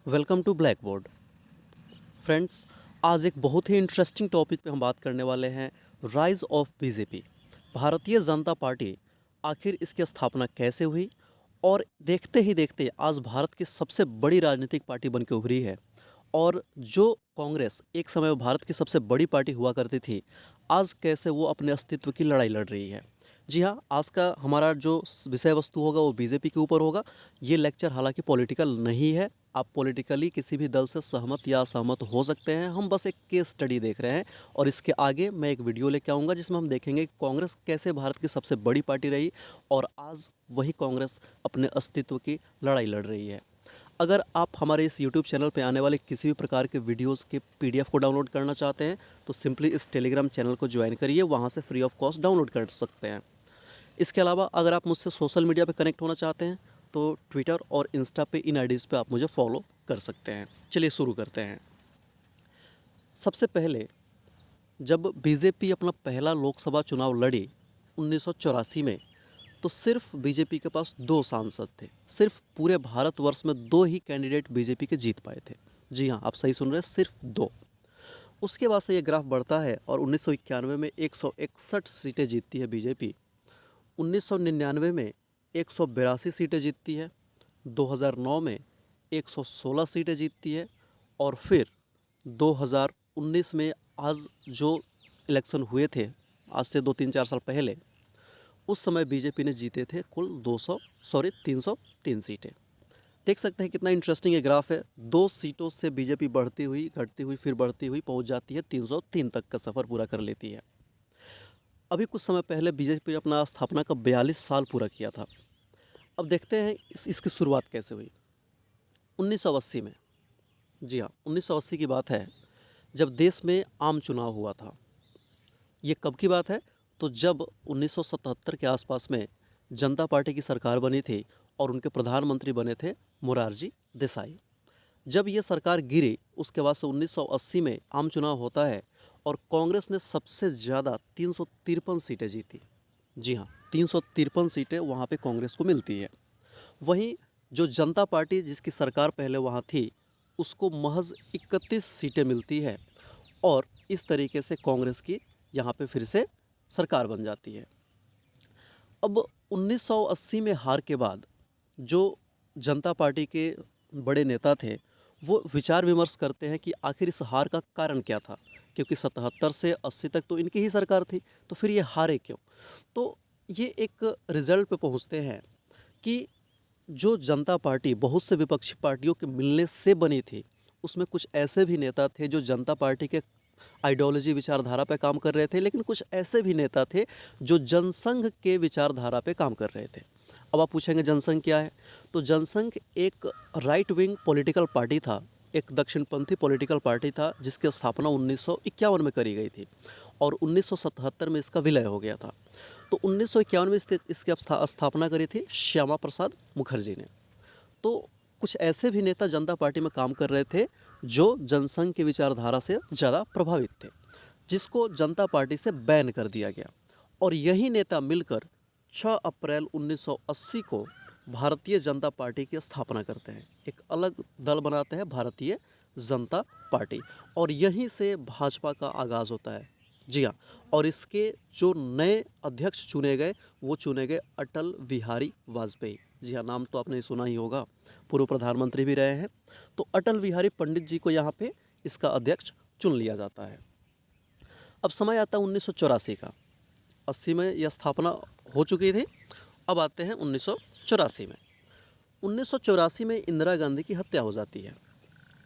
Welcome to black board. Friends, आज एक बहुत ही इंटरेस्टिंग टॉपिक पे हम बात करने वाले हैं, rise of BJP. Bharatiya Janata party, आखिर इसकी स्थापना कैसे हुई और देखते ही देखते आज भारत की सबसे बड़ी राजनीतिक पार्टी बन के उभरी है। और जो कांग्रेस एक समय में भारत की सबसे बड़ी पार्टी हुआ करती थी, आज कैसे वो अपने अस्तित्व की लड़ाई लड़ रही है। जी हाँ, आज का हमारा जो विषय वस्तु होगा वो बीजेपी के ऊपर होगा। ये लेक्चर हालांकि पॉलिटिकल नहीं है, आप पॉलिटिकली किसी भी दल से सहमत या असहमत हो सकते हैं। हम बस एक केस स्टडी देख रहे हैं और इसके आगे मैं एक वीडियो लेके आऊँगा जिसमें हम देखेंगे कि कांग्रेस कैसे भारत की सबसे बड़ी पार्टी रही और आज वही कांग्रेस अपने अस्तित्व की लड़ाई लड़ रही है। अगर आप हमारे इस YouTube चैनल पे आने वाले किसी भी प्रकार के वीडियोस के PDF को डाउनलोड करना चाहते हैं तो सिंपली इस टेलीग्राम चैनल को ज्वाइन करिए, वहाँ से फ्री ऑफ कॉस्ट डाउनलोड कर सकते हैं। इसके अलावा अगर आप मुझसे सोशल मीडिया पे कनेक्ट होना चाहते हैं तो ट्विटर और इंस्टा पे इन आईडीज़ पे आप मुझे फॉलो कर सकते हैं। चलिए शुरू करते हैं। सबसे पहले जब बीजेपी अपना पहला लोकसभा चुनाव लड़ी 1984 में, तो सिर्फ बीजेपी के पास 2 सांसद थे। सिर्फ पूरे भारतवर्ष में 2 ही कैंडिडेट बीजेपी के जीत पाए थे। जी हाँ, आप सही सुन रहे हैं, सिर्फ 2। उसके बाद से ये ग्राफ बढ़ता है और 1991 में 161 सीटें जीतती है बीजेपी। 1999 में 182 सीटें जीतती है। 2009 में 116 सीटें जीतती है और फिर 2019 में आज जो इलेक्शन हुए थे, आज से 2-3-4 साल पहले, उस समय बीजेपी ने जीते थे कुल 303 सीटें। देख सकते हैं कितना इंटरेस्टिंग ये ग्राफ है। 2 सीटों से बीजेपी बढ़ती हुई, घटती हुई, फिर बढ़ती हुई पहुंच जाती है 303 तक का सफ़र पूरा कर लेती है। अभी कुछ समय पहले बीजेपी ने अपना स्थापना का 42 साल पूरा किया था। अब देखते हैं इसकी शुरुआत कैसे हुई। 1980 में, जी हाँ, 1980 की बात है जब देश में आम चुनाव हुआ था। ये कब की बात है? तो जब 1977 के आसपास में जनता पार्टी की सरकार बनी थी और उनके प्रधानमंत्री बने थे मोरारजी देसाई। जब ये सरकार गिरी उसके बाद से 1980 में आम चुनाव होता है और कांग्रेस ने सबसे ज़्यादा 353 सीटें जीती। जी हाँ, 353 सीटें वहाँ पे कांग्रेस को मिलती है। वहीं जो जनता पार्टी जिसकी सरकार पहले वहाँ थी, उसको महज 31 सीटें मिलती है और इस तरीके से कांग्रेस की यहाँ पे फिर से सरकार बन जाती है। अब 1980 में हार के बाद जो जनता पार्टी के बड़े नेता थे वो विचार विमर्श करते हैं कि आखिर इस हार का कारण क्या था, क्योंकि 77 से 80 तक तो इनकी ही सरकार थी, तो फिर ये हारे क्यों। तो ये एक रिज़ल्ट पे पहुंचते हैं कि जो जनता पार्टी बहुत से विपक्षी पार्टियों के मिलने से बनी थी, उसमें कुछ ऐसे भी नेता थे जो जनता पार्टी के आइडियोलॉजी विचारधारा पे काम कर रहे थे, लेकिन कुछ ऐसे भी नेता थे जो जनसंघ के विचारधारा पे काम कर रहे थे। अब आप पूछेंगे जनसंघ क्या है? तो जनसंघ एक राइट विंग पॉलिटिकल पार्टी था, एक दक्षिणपंथी पॉलिटिकल पार्टी था जिसकी स्थापना 1951 में करी गई थी और 1977 में इसका विलय हो गया था। तो 1951 में इसकी स्थापना करी थी श्यामा प्रसाद मुखर्जी ने। तो कुछ ऐसे भी नेता जनता पार्टी में काम कर रहे थे जो जनसंघ की विचारधारा से ज़्यादा प्रभावित थे, जिसको जनता पार्टी से बैन कर दिया गया। और यही नेता मिलकर 6 अप्रैल 1980 को भारतीय जनता पार्टी की स्थापना करते हैं, एक अलग दल बनाते हैं भारतीय जनता पार्टी, और यहीं से भाजपा का आगाज़ होता है। जी हाँ, और इसके जो नए अध्यक्ष चुने गए वो चुने गए अटल बिहारी वाजपेयी। जी हाँ, नाम तो आपने सुना ही होगा, पूर्व प्रधानमंत्री भी रहे हैं। तो अटल बिहारी पंडित जी को यहाँ पे इसका अध्यक्ष चुन लिया जाता है। अब समय आता है 1984 का। 80 में यह स्थापना हो चुकी थी, अब आते हैं 1984 में। 1984 में इंदिरा गांधी की हत्या हो जाती है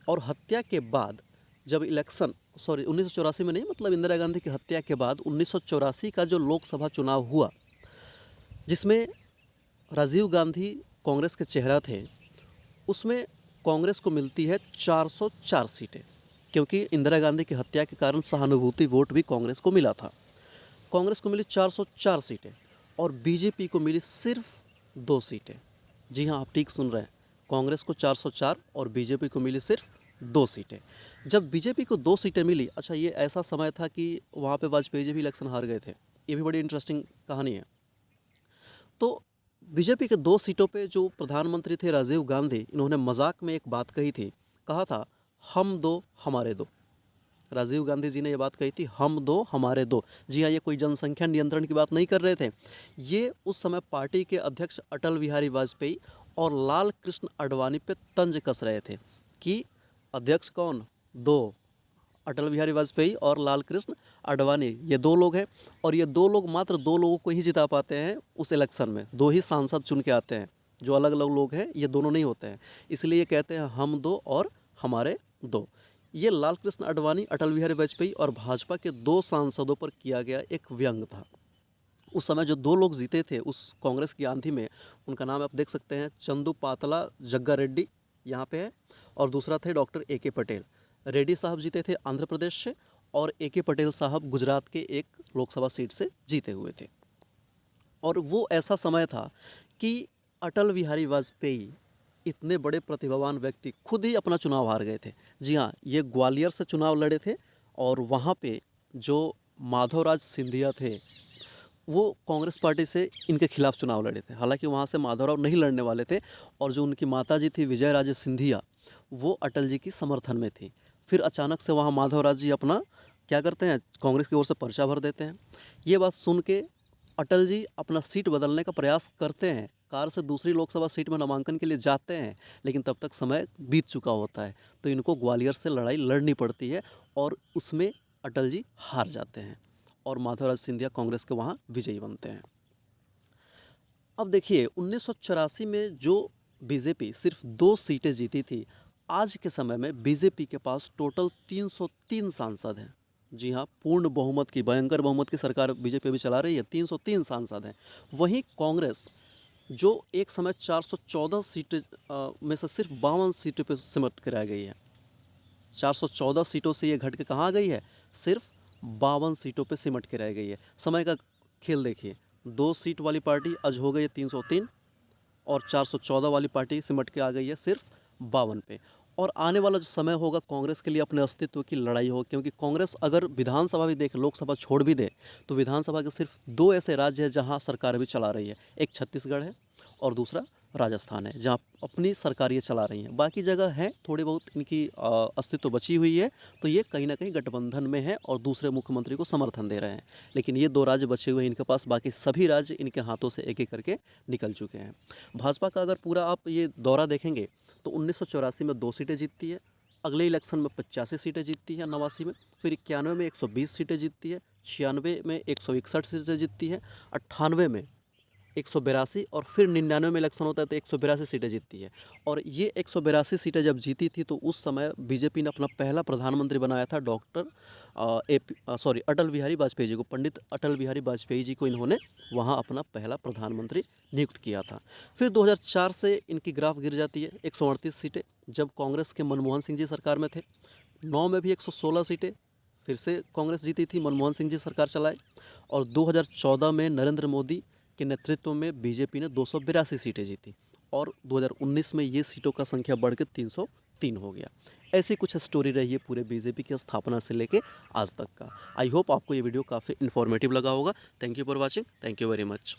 और हत्या के बाद जब इलेक्शन 1984 में नहीं, मतलब इंदिरा गांधी की हत्या के बाद 1984 का जो लोकसभा चुनाव हुआ, जिसमें राजीव गांधी कांग्रेस के चेहरा थे, उसमें कांग्रेस को मिलती है 404 सीटें, क्योंकि इंदिरा गांधी की हत्या के कारण सहानुभूति वोट भी कांग्रेस को मिला था। कांग्रेस को मिली 404 सीटें और बीजेपी को मिली सिर्फ 2 सीटें। जी हाँ, आप ठीक सुन रहे हैं, कांग्रेस को 404 और बीजेपी को मिली सिर्फ 2 सीटें। जब बीजेपी को 2 सीटें मिली, अच्छा ये ऐसा समय था कि वहाँ पे वाजपेयी जी भी इलेक्शन हार गए थे, ये भी बड़ी इंटरेस्टिंग कहानी है। तो बीजेपी के 2 सीटों पे जो प्रधानमंत्री थे राजीव गांधी, इन्होंने मजाक में एक बात कही थी कहा था हम दो हमारे दो। राजीव गांधी जी ने ये बात कही थी, हम दो हमारे दो। जी हाँ, ये कोई जनसंख्या नियंत्रण की बात नहीं कर रहे थे। ये उस समय पार्टी के अध्यक्ष अटल बिहारी वाजपेयी और लाल कृष्ण आडवाणी पे तंज कस रहे थे कि अध्यक्ष कौन, दो, अटल बिहारी वाजपेयी और लाल कृष्ण आडवाणी, ये दो लोग हैं और ये दो लोग, मात्र दो लोगों को ही जिता पाते हैं उस इलेक्शन में। दो ही सांसद चुन के आते हैं, जो अलग अलग लोग हैं ये दोनों नहीं होते हैं। इसलिए ये कहते हैं हम दो और हमारे दो। ये लाल कृष्ण आडवाणी, अटल बिहारी वाजपेयी और भाजपा के दो सांसदों पर किया गया एक व्यंग था। उस समय जो दो लोग जीते थे उस कांग्रेस की आंधी में, उनका नाम आप देख सकते हैं, चंदू पातला जग्गा रेड्डी यहाँ पे है, और दूसरा थे डॉक्टर ए के पटेल। रेड्डी साहब जीते थे आंध्र प्रदेश से और ए के पटेल साहब गुजरात के एक लोकसभा सीट से जीते हुए थे। और वो ऐसा समय था कि अटल बिहारी वाजपेयी, इतने बड़े प्रतिभावान व्यक्ति, खुद ही अपना चुनाव हार गए थे। जी हाँ, ये ग्वालियर से चुनाव लड़े थे और वहाँ पे जो माधवराज सिंधिया थे वो कांग्रेस पार्टी से इनके खिलाफ चुनाव लड़े थे। हालांकि वहाँ से माधवराव नहीं लड़ने वाले थे और जो उनकी माताजी थी विजय राजे सिंधिया, वो अटल जी की समर्थन में थी। फिर अचानक से वहाँ माधवराज जी अपना क्या करते हैं, कांग्रेस की ओर से पर्चा भर देते हैं। ये बात सुन के अटल जी अपना सीट बदलने का प्रयास करते हैं, कार से दूसरी लोकसभा सीट में नामांकन के लिए जाते हैं, लेकिन तब तक समय बीत चुका होता है। तो इनको ग्वालियर से लड़ाई लड़नी पड़ती है और उसमें अटल जी हार जाते हैं और माधवराज सिंधिया कांग्रेस के वहाँ विजयी बनते हैं। अब देखिए 1984 में जो बीजेपी सिर्फ 2 सीटें जीती थी, आज के समय में बीजेपी के पास टोटल 303 सांसद हैं। जी हाँ, पूर्ण बहुमत की, भयंकर बहुमत की सरकार बीजेपी अभी चला रही है, 303 सांसद हैं। वहीं कांग्रेस जो एक समय 414 सीटें में से सिर्फ 52 सीटों पर सिमट कर रह गई है। 414 सीटों से ये घट के कहाँ गई है, सिर्फ 52 सीटों पे सिमट के रह गई है। समय का खेल देखिए, 2 सीट वाली पार्टी आज हो गई है 303 और 414 वाली पार्टी सिमट के आ गई है सिर्फ 52 पे। और आने वाला जो समय होगा कांग्रेस के लिए अपने अस्तित्व की लड़ाई हो, क्योंकि कांग्रेस अगर विधानसभा भी देखे, लोकसभा छोड़ भी दे, तो विधानसभा के सिर्फ 2 ऐसे राज्य हैं जहां सरकार भी चला रही है। एक छत्तीसगढ़ है और दूसरा राजस्थान है, जहाँ अपनी सरकार ये चला रही हैं। बाकी जगह है थोड़ी बहुत इनकी अस्तित्व बची हुई है, तो ये कहीं ना कहीं गठबंधन में है और दूसरे मुख्यमंत्री को समर्थन दे रहे हैं। लेकिन ये 2 राज्य बचे हुए हैं इनके पास, बाकी सभी राज्य इनके हाथों से एक एक करके निकल चुके हैं। भाजपा का अगर पूरा आप ये दौरा देखेंगे तो 1984 में 2 सीटें जीतती है, अगले इलेक्शन में 85 सीटें जीतती है, 89 में, फिर 91 में 120 सीटें जीतती है, 96 में 161 सीटें जीतती है, 98 में 182 और फिर 99 में इलेक्शन होता है तो 182 सीटें जीतती है। और ये 182 सीटें जब जीती थी तो उस समय बीजेपी ने अपना पहला प्रधानमंत्री बनाया था अटल बिहारी वाजपेयी जी को। पंडित अटल बिहारी वाजपेयी जी को इन्होंने वहाँ अपना पहला प्रधानमंत्री नियुक्त किया था। फिर 2004 से इनकी ग्राफ गिर जाती है, 138 सीटें जब कांग्रेस के मनमोहन सिंह जी सरकार में थे। 9 में भी 116 सीटें फिर से कांग्रेस जीती थी, मनमोहन सिंह जी सरकार चलाए। और 2014 में नरेंद्र मोदी के नेतृत्व में बीजेपी ने 282 सीटें जीती और 2019 में ये सीटों का संख्या बढ़ के 303 हो गया। ऐसी कुछ स्टोरी रही है पूरे बीजेपी की स्थापना से लेके आज तक का। आई होप आपको ये वीडियो काफ़ी इन्फॉर्मेटिव लगा होगा। Thank you for watching, thank you very much.